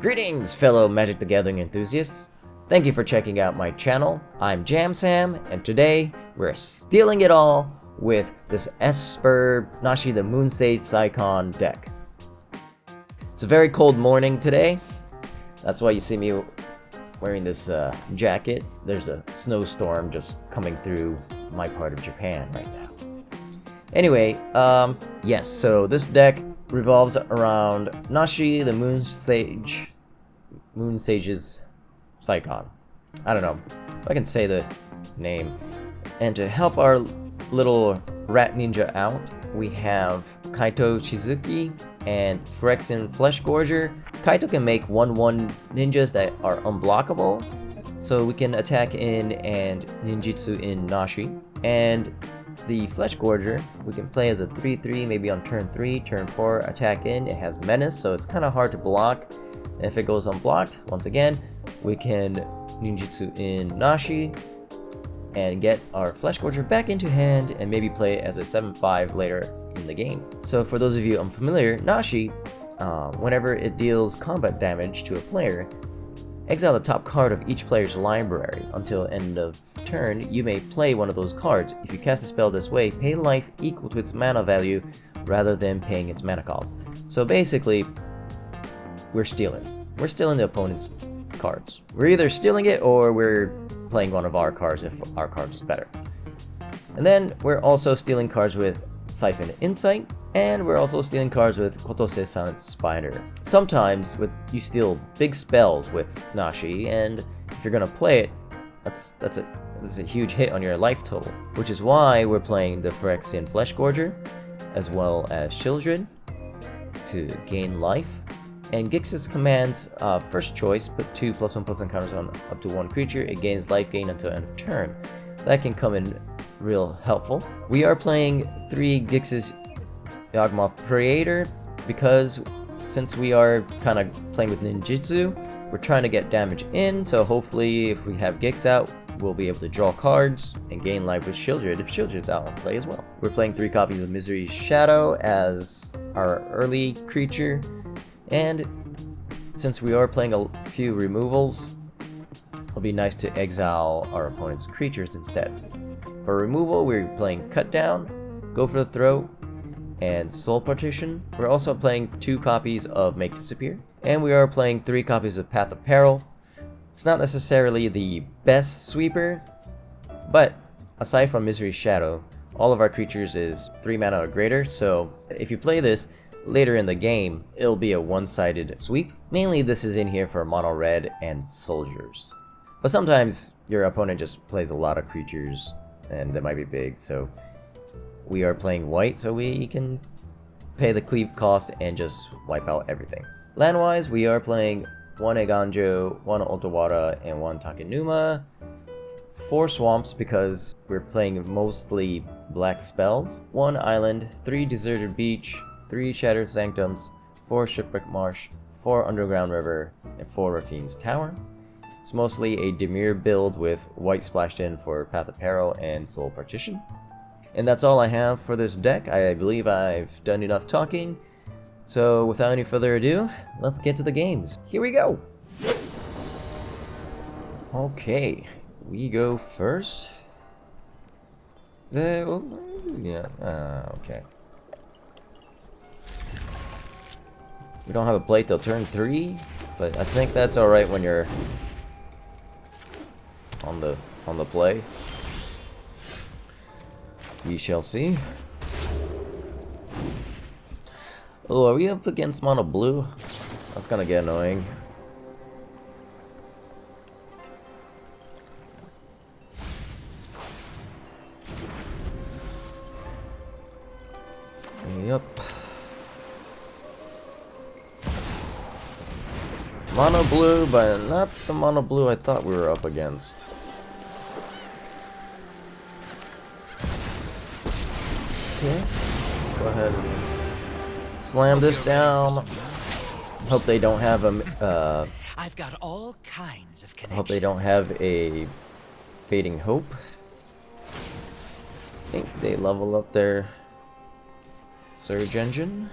Greetings, fellow Magic the Gathering enthusiasts. Thank you for checking out my channel. I'm JamSam, and today we're stealing it all with this Esper Nashi the Moonsage Scion deck. It's a very cold morning today. That's why you see me wearing this jacket. There's a snowstorm just coming through my part of Japan right now. Anyway, yes, so this deck revolves around Nashi the Moonsage's Scion. I don't know if I can say the name. And to help our little rat ninja out, we have Kaito Shizuki and Phyrexian Fleshgorger. Kaito can make 1/1 ninjas that are unblockable, so we can attack in and ninjutsu in Nashi. And the Fleshgorger, we can play as a 3/3, maybe on turn 3, turn 4, attack in. It has menace, so it's kind of hard to block. And if it goes unblocked, once again, we can ninjutsu in Nashi and get our Fleshgorger back into hand and maybe play it as a 7/5 later in the game. So for those of you unfamiliar, Nashi, whenever it deals combat damage to a player, exile the top card of each player's library. Until end of turn, you may play one of those cards. If you cast a spell this way, pay life equal to its mana value rather than paying its mana cost. So basically, we're stealing the opponent's cards. We're either stealing it or we're playing one of our cards if our card is better. And then we're also stealing cards with Siphon Insight, and we're also stealing cards with Kotose Silent Spider. Sometimes you steal big spells with Nashi, and if you're gonna play it, that's a huge hit on your life total. Which is why we're playing the Phyrexian Fleshgorger as well as Sheoldred to gain life. And Gix's commands, first choice, put 2 +1/+1 counters on up to 1 creature. It gains life gain until end of turn. That can come in real helpful. We are playing 3 Gix's Yawgmoth Praetor because since we are kind of playing with ninjutsu, we're trying to get damage in, so hopefully if we have Gix out, we'll be able to draw cards and gain life with Sheoldred if Sheoldred's out on play as well. We're playing 3 copies of Misery's Shadow as our early creature, and since we are playing a few removals, it'll be nice to exile our opponent's creatures instead. For removal, we're playing Cut Down, Go for the Throat, and Soul Partition. We're also playing 2 copies of Make Disappear, and we are playing 3 copies of Path of Peril. It's not necessarily the best sweeper, but aside from Misery's Shadow, all of our creatures is 3 mana or greater, so if you play this later in the game, it'll be a one-sided sweep. Mainly this is in here for mono red and soldiers. But sometimes your opponent just plays a lot of creatures and they might be big, so we are playing white so we can pay the cleave cost and just wipe out everything. Land-wise, we are playing 1 Eiganjo, 1 Otawara, and 1 Takenuma. 4 swamps because we're playing mostly black spells. 1 island, 3 deserted beach, 3 Shattered Sanctums, 4 Shipwreck Marsh, 4 Underground River, and 4 Raffine's Tower. It's mostly a Demir build with white splashed in for Path of Peril and Soul Partition. And that's all I have for this deck. I believe I've done enough talking. So without any further ado, let's get to the games. Here we go! Okay, we go first. Okay. We don't have a play till turn 3, but I think that's alright when you're on the play. We shall see. Oh, are we up against mono blue? That's gonna get annoying. Yep. Mono blue, but not the mono blue I thought we were up against. Okay, let's go ahead and slam this down. Hope they don't have a I've got all kinds of connections. hope they don't have a Fading Hope. I think they level up their Surge Engine.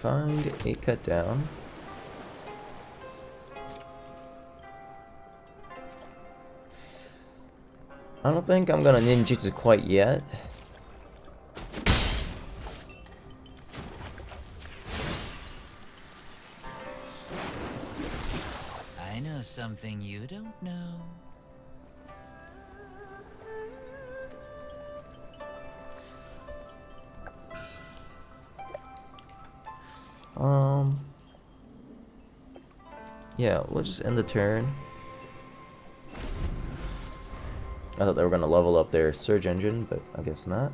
find a cut down. I don't think I'm gonna ninjutsu quite yet. I know something you don't know. Yeah, we'll just end the turn. I thought they were gonna level up their surge engine, but I guess not.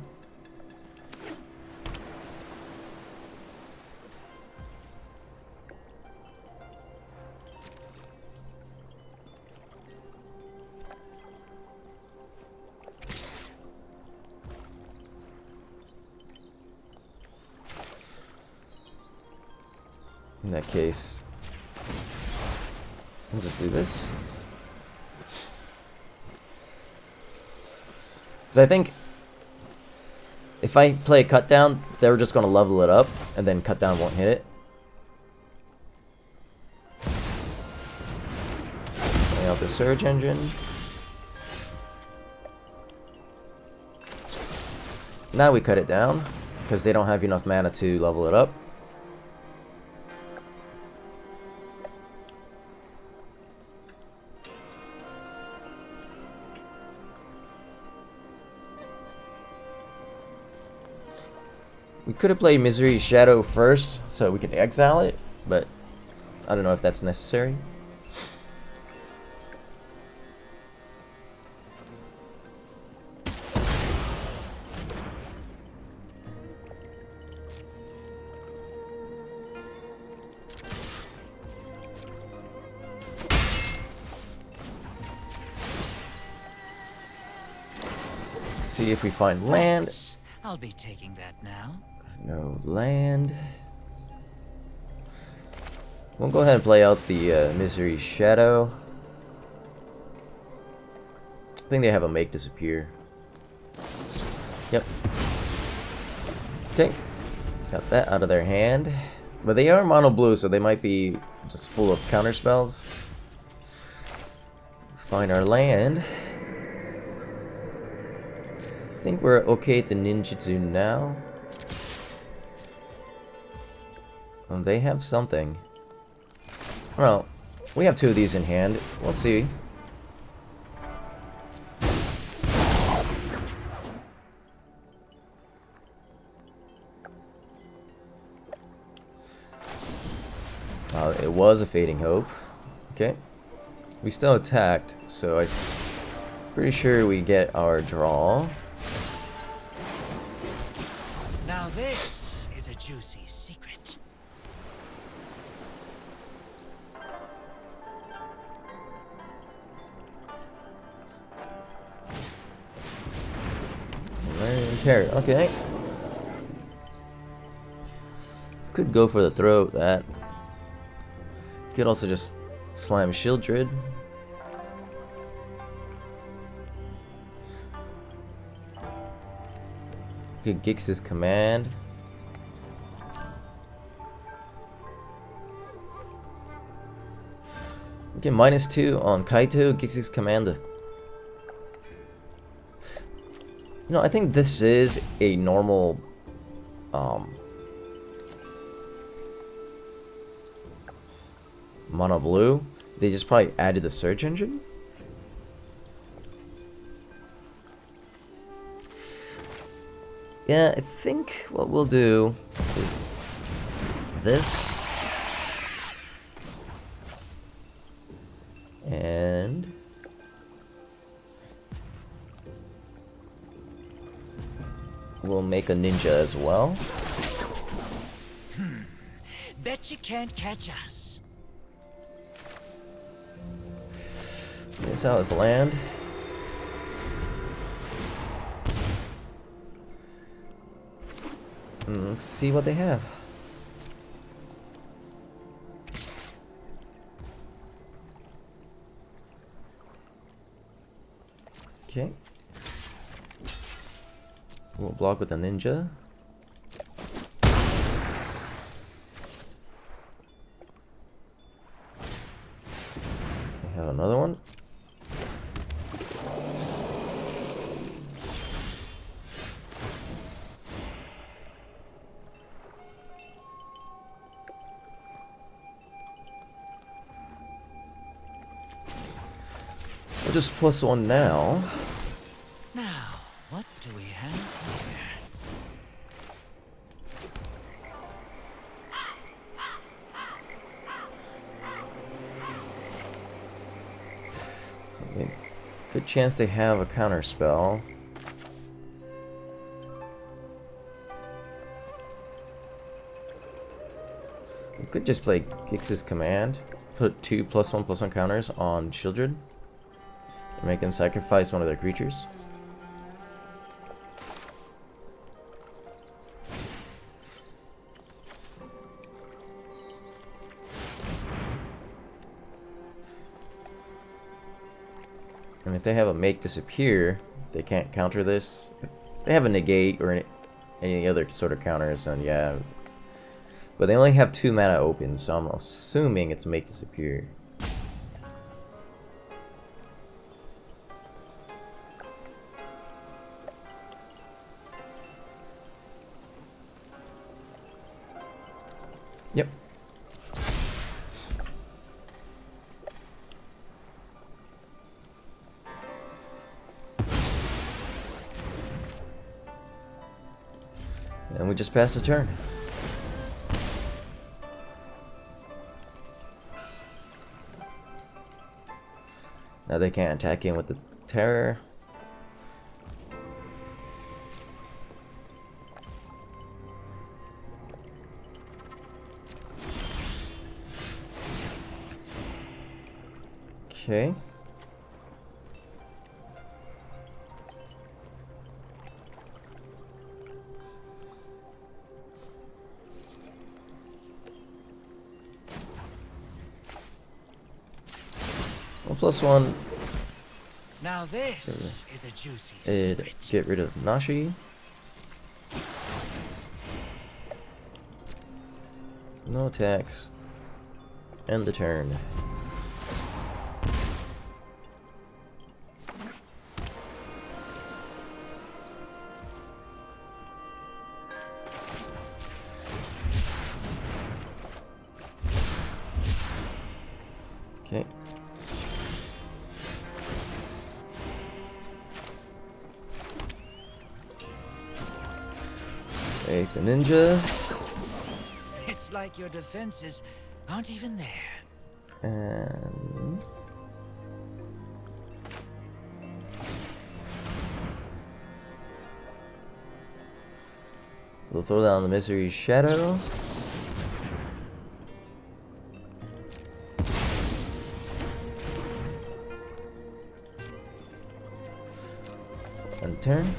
In that case, we'll just do this. Because I think if I play cut down, they're just going to level it up, and then cut down won't hit it. Bring out the surge engine. Now we cut it down, because they don't have enough mana to level it up. We could have played Misery Shadow first, so we could exile it, but I don't know if that's necessary. Let's see if we find land. I'll be taking that now. No land. We'll go ahead and play out the Misery Shadow. I think they have a make disappear. Yep. Okay. Got that out of their hand. But they are mono blue, so they might be just full of counter spells. Find our land. I think we're okay to ninjutsu now. They have something. Well, we have two of these in hand. We'll see. It was a Fading Hope. Okay. We still attacked, so I'm pretty sure we get our draw. Now this is a juicy secret. Carry. Okay. Could go for the throat. That could also just slam Sheoldred. Could Gix's command. Okay, -2 on Kaito. Gix's command. You know, I think this is a normal mono blue. They just probably added the surge engine. Yeah, I think what we'll do is this. And we'll make a ninja as well. Bet you can't catch us. This how his land. Let's see what they have. Okay. We'll block with the ninja. another one. We'll just +1 now. Now, what do we have here? Good chance they have a counter spell. We could just play Gix's Command, put 2 +1/+1 counters on Sheoldred, and make them sacrifice one of their creatures. And if they have a make disappear, they can't counter this. If they have a negate or any other sort of counters, then yeah. But they only have 2 mana open, so I'm assuming it's make disappear. Yep. And we just pass the turn. Now they can't attack in with the terror. Okay. +1. Now this is a juicy It'd secret. get rid of Nashi. No attacks. End the turn. Okay. Take the ninja. It's like your defenses aren't even there. And we'll throw down the Misery Shadow. And turn.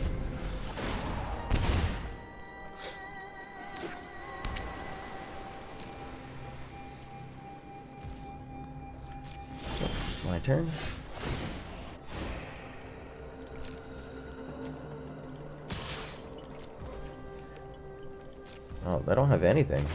My turn. Oh, I don't have anything.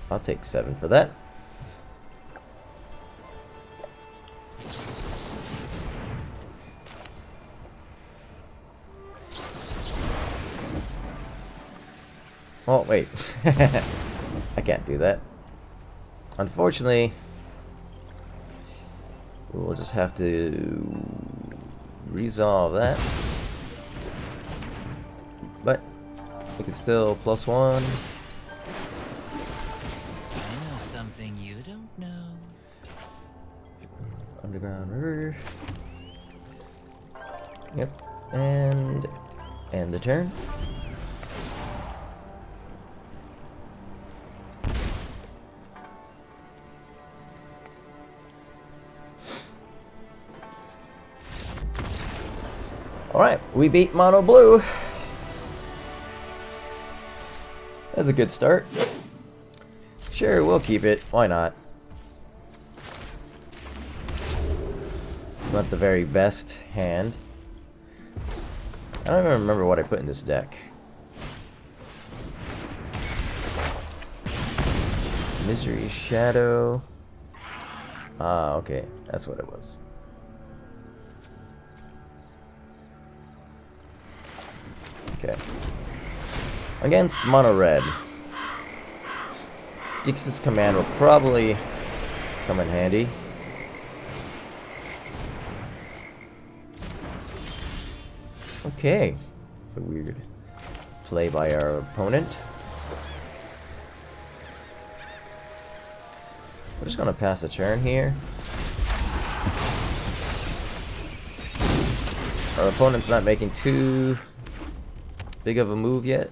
I'll take 7 for that. Oh, wait. I can't do that. Unfortunately, we'll just have to resolve that. But we can still +1. I know something you don't know. Underground River. Yep. And end the turn. Alright, we beat Mono Blue. That's a good start. Sure, we'll keep it. Why not? It's not the very best hand. I don't even remember what I put in this deck. Misery Shadow. Ah, okay. That's what it was. Okay. Against Mono Red. Gix's command will probably come in handy. Okay. It's a weird play by our opponent. We're just gonna pass a turn here. Our opponent's not making too big of a move yet.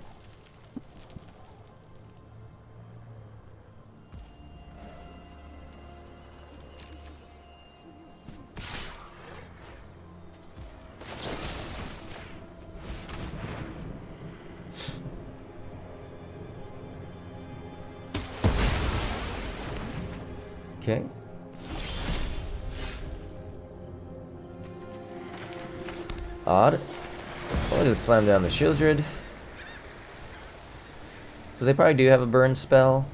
Okay. Odd. I'll just slam down the Sheoldred. So they probably do have a burn spell.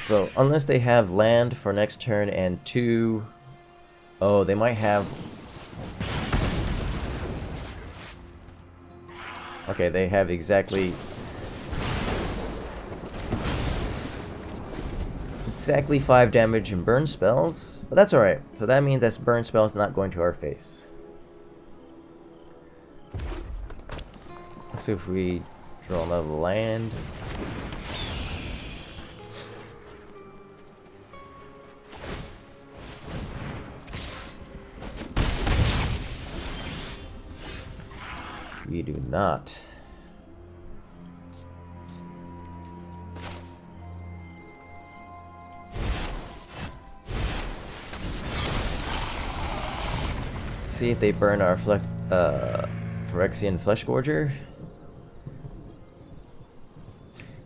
So unless they have land for next turn and 2... Oh, they might have... Okay, they have exactly 5 damage and burn spells, but that's alright. So that means that burn spell is not going to our face. Let's see if we draw another land. We do not. See if they burn our Phyrexian Fleshgorger.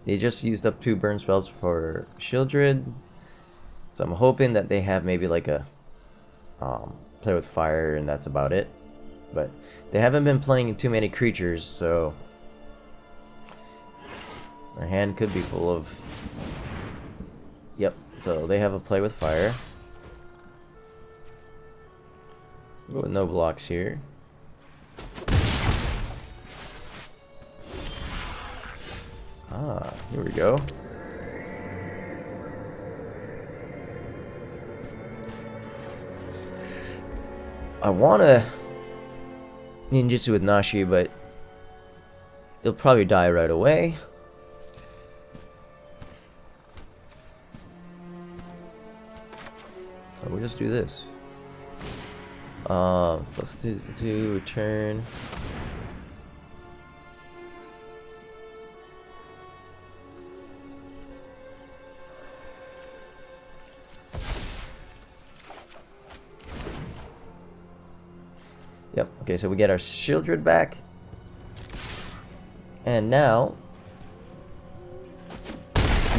They just used up 2 burn spells for Sheoldred, so I'm hoping that they have maybe like a play with fire, and that's about it. But they haven't been playing too many creatures, so our hand could be full of... Yep, so they have a play with fire. Go with no blocks here. Ah, here we go. I wanna ninjutsu with Nashi, but he'll probably die right away. So we'll just do this. +2 return. Yep, okay, so we get our Sheoldred back. And now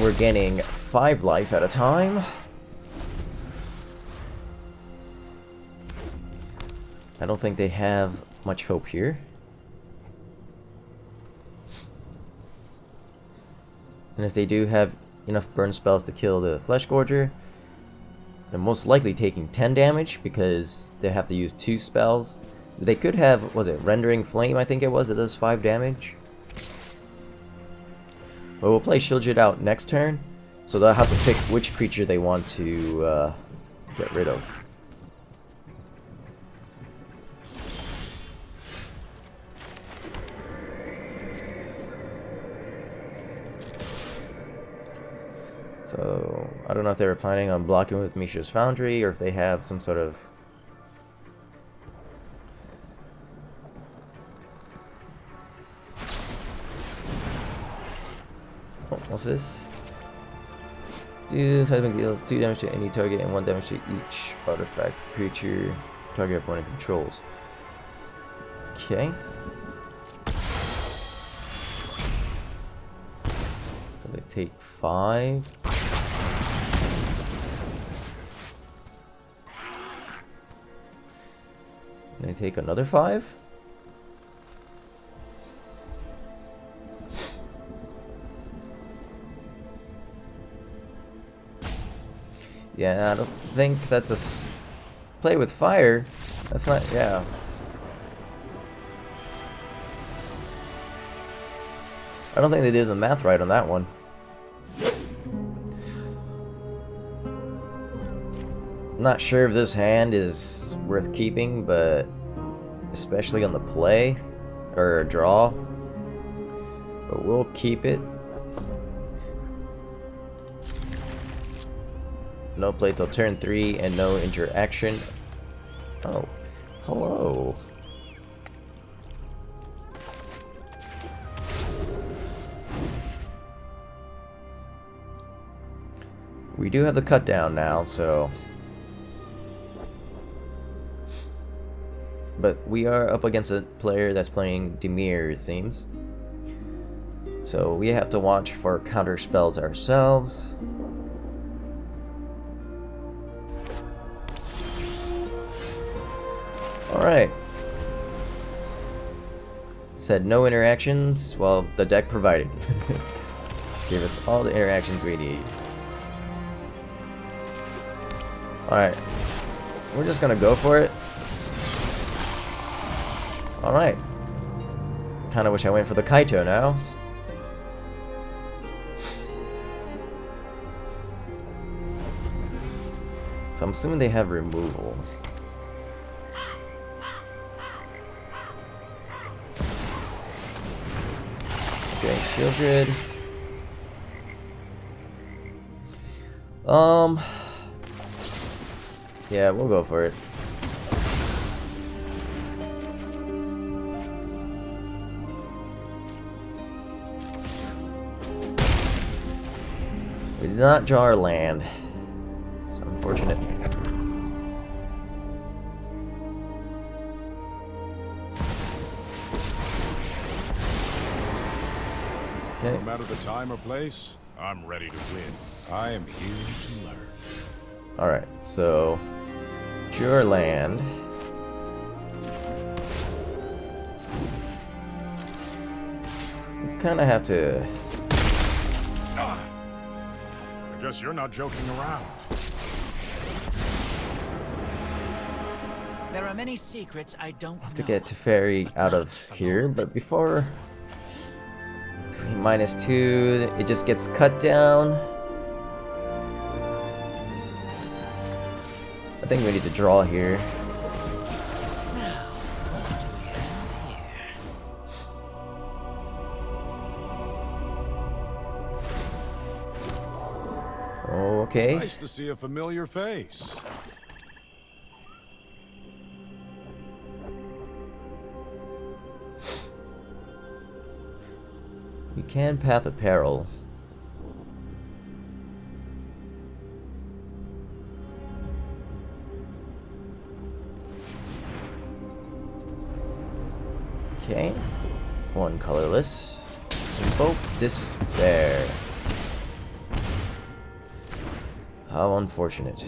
we're gaining 5 life at a time. I don't think they have much hope here. And if they do have enough burn spells to kill the Fleshgorger, they're most likely taking 10 damage because they have to use 2 spells. They could have, was it Rendering Flame, I think it was, that does 5 damage. But we'll play Sheoldred out next turn, so they'll have to pick which creature they want to get rid of. So, I don't know if they were planning on blocking with Mishra's Foundry, or if they have some sort of... Oh, what's this? Deals deal 2 damage to any target and 1 damage to each artifact creature target opponent controls. Okay. So they take 5. Can I take another 5? Yeah, I don't think that's a play with fire. That's not, yeah. I don't think they did the math right on that one. Not sure if this hand is worth keeping, but especially on the play or draw. But we'll keep it. No play till turn 3 and no interaction. Oh, hello. We do have the cut down now, so. But we are up against a player that's playing Mire, it seems. So we have to watch for counter spells ourselves. Alright. Said no interactions. Well, the deck provided. Gave us all the interactions we need. Alright. We're just gonna go for it. Alright. Kinda wish I went for the Kaito now. So I'm assuming they have removal. Okay, Sheoldred. Yeah, we'll go for it. We did not draw our land. It's unfortunate. Okay. No matter the time or place, I'm ready to win. I am here to learn. Alright, so draw land. We kinda have to. I guess you're not joking around. There are many secrets I don't Have to know. get Teferi out of here, but before -2, it just gets cut down. I think we need to draw here. Now, what do we have here? Okay. Nice to see a familiar face. We can Path of Peril. Okay. One colorless. Invoke Despair. How unfortunate.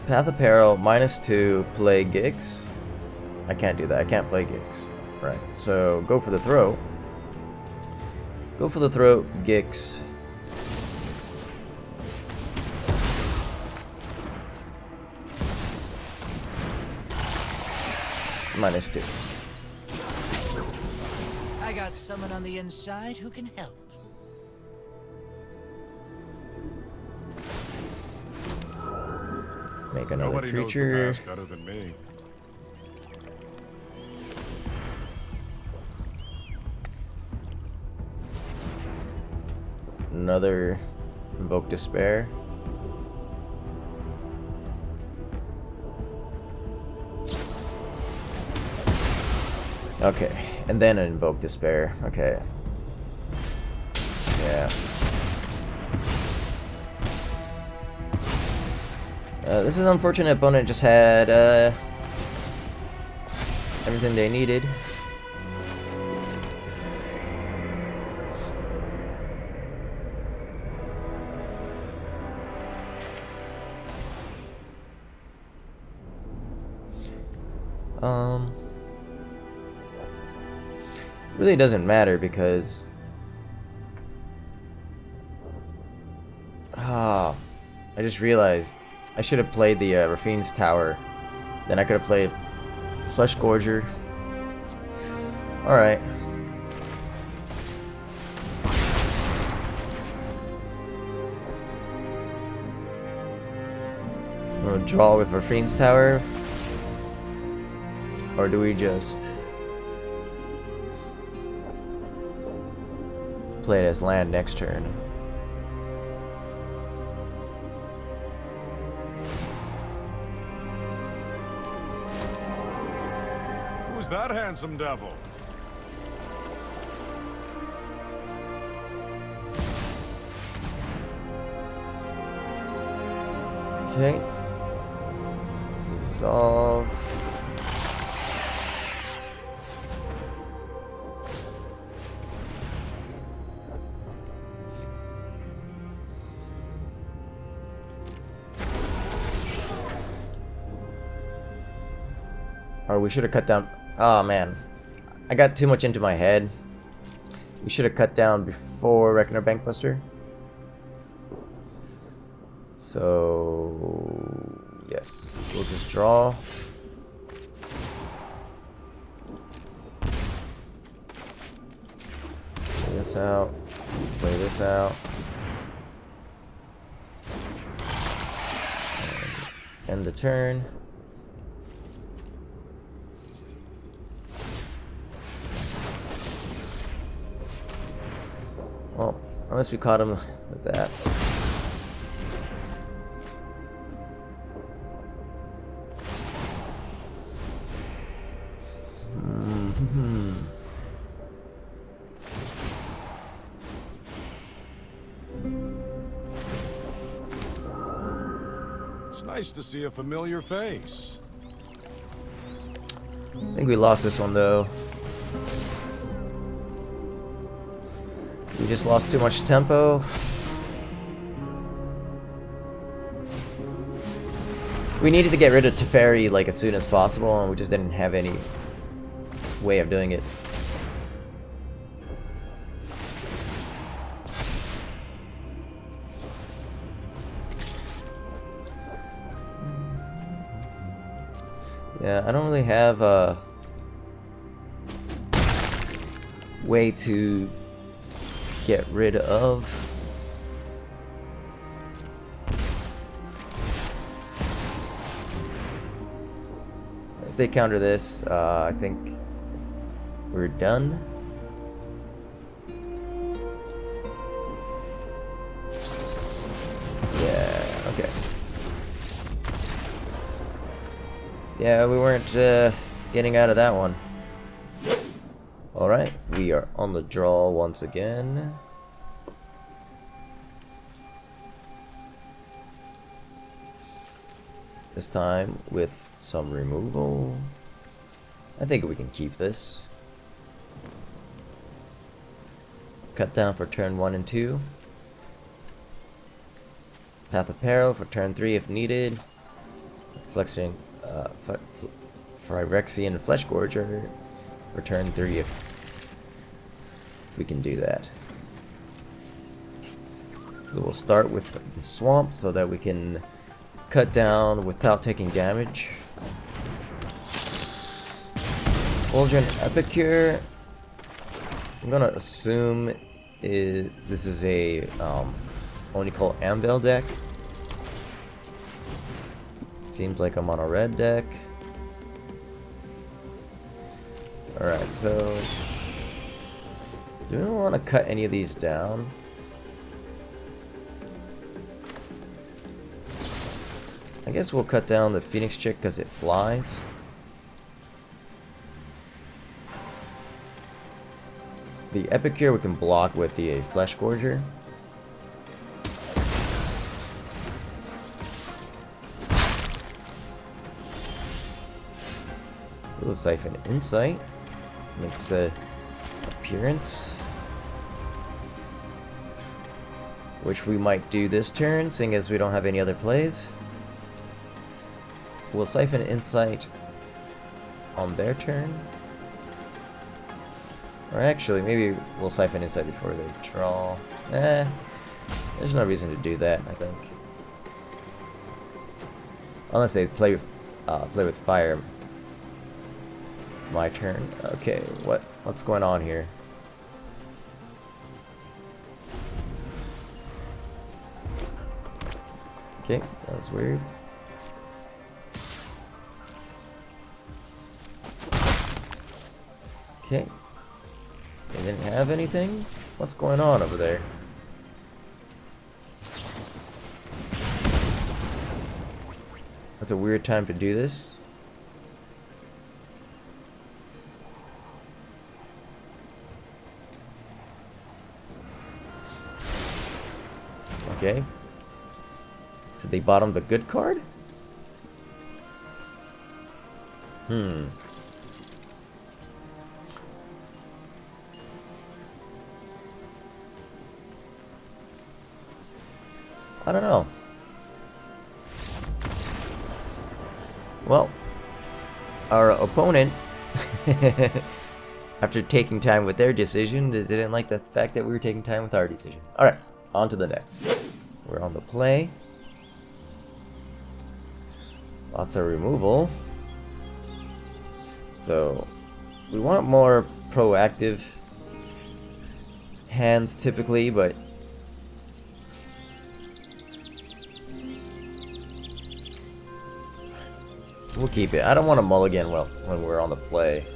Path of Peril, -2, play Gix. I can't do that, I can't play Gix. Right, so go for the throw. Go for the throw, Gix. -2. I got someone on the inside who can help. Make another Nobody knows the creature. past better than me. Another Invoke Despair. Okay, and then an Invoke Despair. Okay. Yeah. This is an unfortunate. Opponent just had everything they needed. Really doesn't matter because I just realized I should have played the Raffine's Tower. Then I could have played Fleshgorger. Alright. We'll draw with Raffine's Tower. Or do we just play it as land next turn? Who's that handsome devil? Okay. Resolve. Or we should have cut down. Oh man, I got too much into my head. We should have cut down before Reckoner Bankbuster. So yes, we'll just draw. Play this out. Play this out. And end the turn. Well, unless we caught him with that. It's nice to see a familiar face. I think we lost this one though. We just lost too much tempo. We needed to get rid of Teferi like as soon as possible, and we just didn't have any way of doing it. Yeah, I don't really have a way to get rid of if they counter this. I think we're done. Yeah, okay. Yeah, we weren't getting out of that one. Alright, we are on the draw once again. This time with some removal. I think we can keep this. Cut down for turn 1 and 2. Path of Peril for turn 3 if needed. Phyrexian Fleshgorger for turn 3 if we can do that. So we'll start with the swamp so that we can cut down without taking damage. Uldren Epicure. I'm gonna assume this is a Onical Anvil deck. Seems like I'm on a red deck. Alright, so do we want to cut any of these down? I guess we'll cut down the Phoenix Chick because it flies. The Epicure we can block with the Fleshgorger. Little Siphon Insight makes a appearance, which we might do this turn, seeing as we don't have any other plays. We'll Siphon Insight on their turn. Or actually, maybe we'll Siphon Insight before they draw. There's no reason to do that, I think. Unless they play with fire. My turn. Okay, what's going on here? Okay, that was weird. Okay. They didn't have anything? What's going on over there? That's a weird time to do this. Okay. So they bottomed the good card? I don't know. Well, our opponent, after taking time with their decision, they didn't like the fact that we were taking time with our decision. Alright, on to the next. We're on the play. Lots of removal. So, we want more proactive hands typically, but we'll keep it. I don't want to mulligan when we're on the play.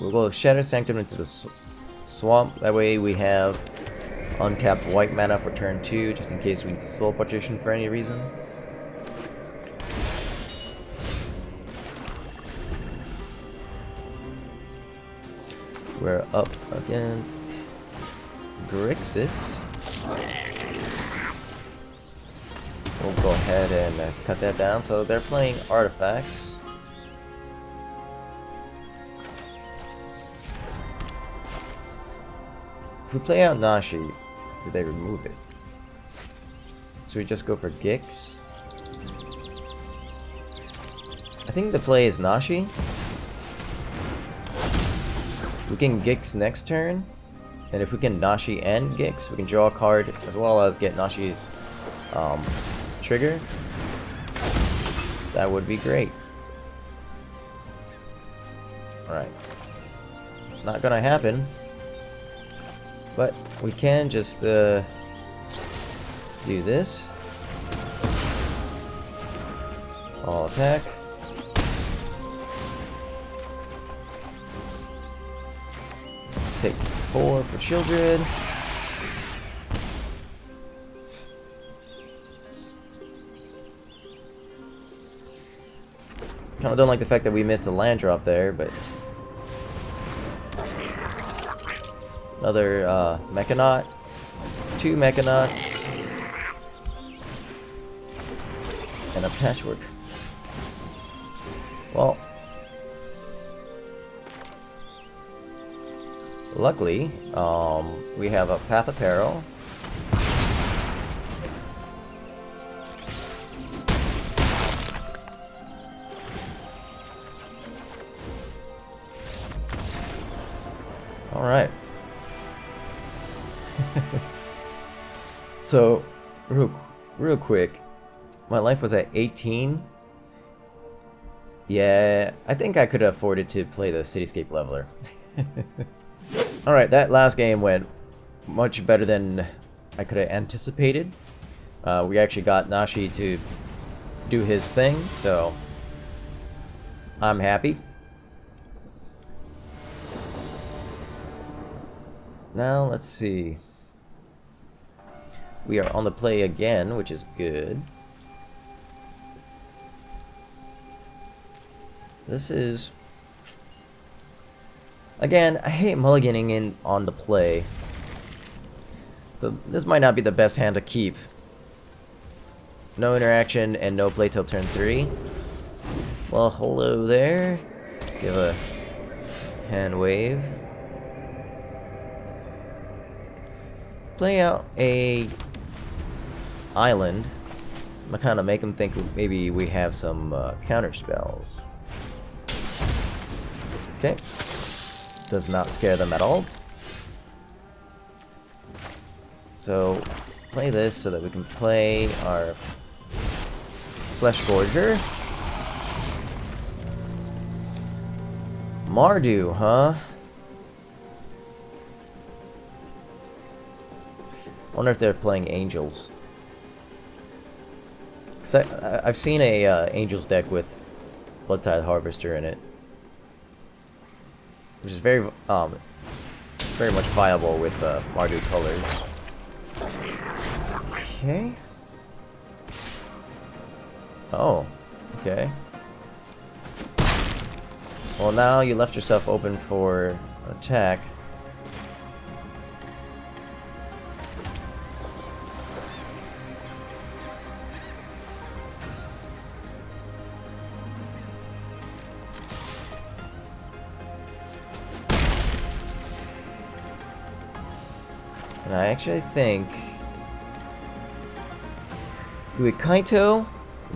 We'll go Shattered Sanctum into the swamp. That way we have untapped white mana for turn 2, just in case we need to Soul Partition for any reason. We're up against Grixis. We'll go ahead and cut that down. So they're playing artifacts. If we play out Nashi, do they remove it? So we just go for Gix. I think the play is Nashi. We can Gix next turn. And if we can Nashi and Gix, we can draw a card as well as get Nashi's trigger. That would be great. Alright. Not gonna happen. But we can just do this. All attack. Take 4 for Sheoldred. Kinda don't like the fact that we missed a land drop there, but another Mechanaut. 2 Mechanauts. And a Patchwork. Well, luckily, we have a Path of Peril. Alright. So, real quick, my life was at 18. Yeah, I think I could have afforded to play the Cityscape Leveler. Alright, that last game went much better than I could have anticipated. We actually got Nashi to do his thing, so I'm happy. Now, let's see. We are on the play again, which is good. This is... Again, I hate mulliganing in on the play. So this might not be the best hand to keep. no interaction and no play till turn 3. Well, hello there. Give a hand wave. Play out a island. I'm gonna kind of make them think maybe we have some counter spells. Okay. Does not scare them at all. So, play this so that we can play our Fleshgorger. Mardu, huh? Wonder if they're playing angels. Cause I've seen a angels deck with Bloodtide Harvester in it, which is very much viable with Mardu colors. Okay. Oh, okay. Well, now you left yourself open for attack. And I actually think... Do we Kaito,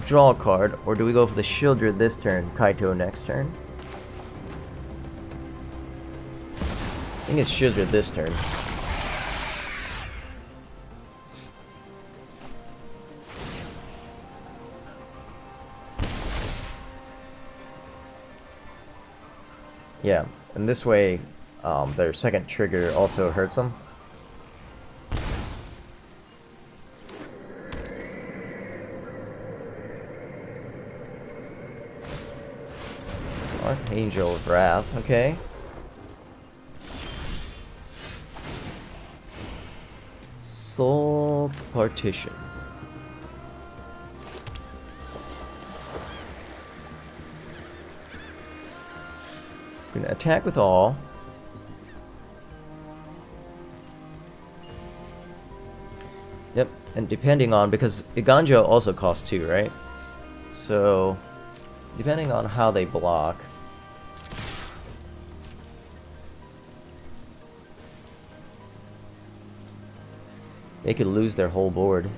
draw a card, or do we go for the Sheoldred this turn, Kaito next turn? I think it's Sheoldred this turn. Yeah, and this way, their second trigger also hurts them. Archangel of Wrath, okay. Soul Partition. Gonna attack with all. Yep, and depending on, because Eiganjo also costs 2, right? So, depending on how they block. They could lose their whole board.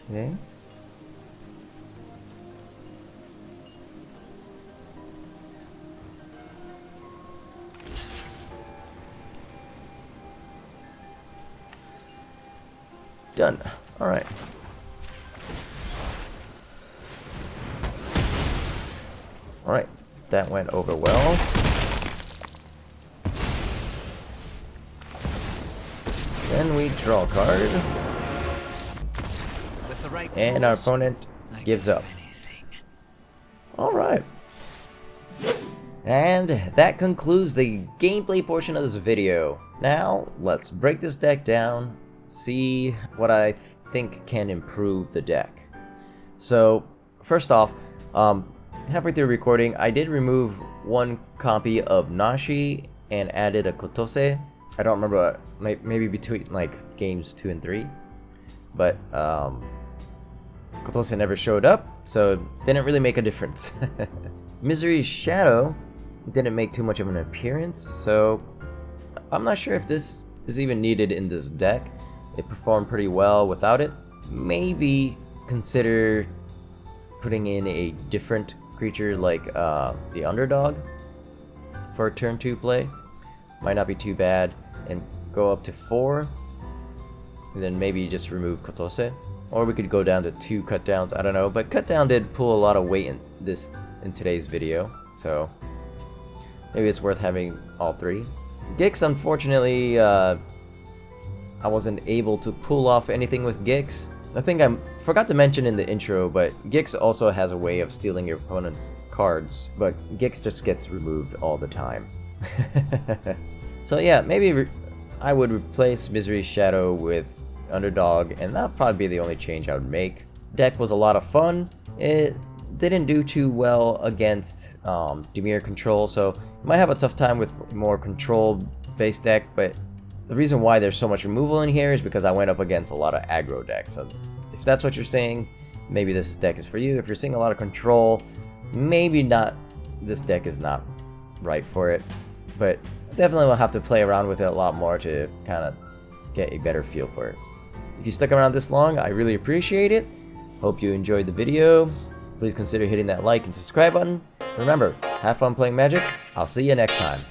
Okay. Done. All right. All right. That went over well. Then we draw a card. And our opponent gives up. Alright. And that concludes the gameplay portion of this video. Now, let's break this deck down, see what I think can improve the deck. So, first off, halfway through recording, I did remove one copy of Nashi and added a Kotose. I don't remember, maybe between like games 2 and 3. But, Kotose never showed up, so it didn't really make a difference. Misery's Shadow didn't make too much of an appearance, so I'm not sure if this is even needed in this deck. It performed pretty well without it. Maybe consider putting in a different creature like the Underdog for turn 2 play. Might not be too bad, and go up to 4, and then maybe just remove Kotose. Or we could go down to 2 cutdowns, I don't know. But cutdown did pull a lot of weight in today's video, so maybe it's worth having all 3. Gix, unfortunately, I wasn't able to pull off anything with Gix. I think I forgot to mention in the intro, but Gix also has a way of stealing your opponent's cards, but Gix just gets removed all the time. So yeah, maybe I would replace Misery's Shadow with Underdog, and that'll probably be the only change I would make. Deck was a lot of fun. It didn't do too well against Dimir control, so you might have a tough time with more control-based deck, but the reason why there's so much removal in here is because I went up against a lot of aggro decks. So if that's what you're saying, maybe this deck is for you. If you're seeing a lot of control, maybe not. This deck is not right for it, but definitely will have to play around with it a lot more to kind of get a better feel for it. If you stuck around this long, I really appreciate it. Hope you enjoyed the video. Please consider hitting that like and subscribe button. Remember, have fun playing Magic. I'll see you next time.